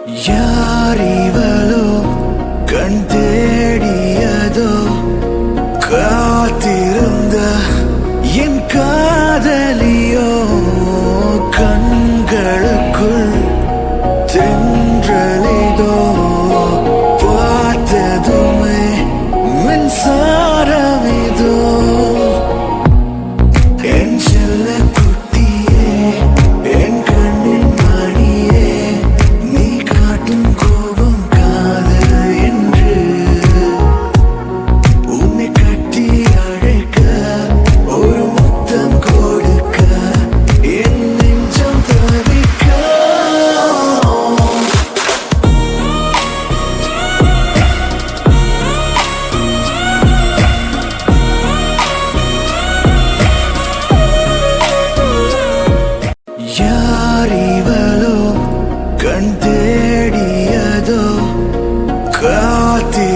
யாரிவளோ கண் தேடியதோ காத்திருந்த என் காதலியோ கண்களுக்குள் தென்றலிதோ பார்த்ததுமே மின்சாரமிதோ என் செல்ல குட்டியே என் கண்ணின் மணியே நீ காட்டும் கோபம் காதல் என்று உன்னை கட்டி அழைக்க ஒரு முத்தம் கொடுக்க என் நெஞ்சம் தவிக்க யாரிவளோ கண் தேடியதோ காத்தி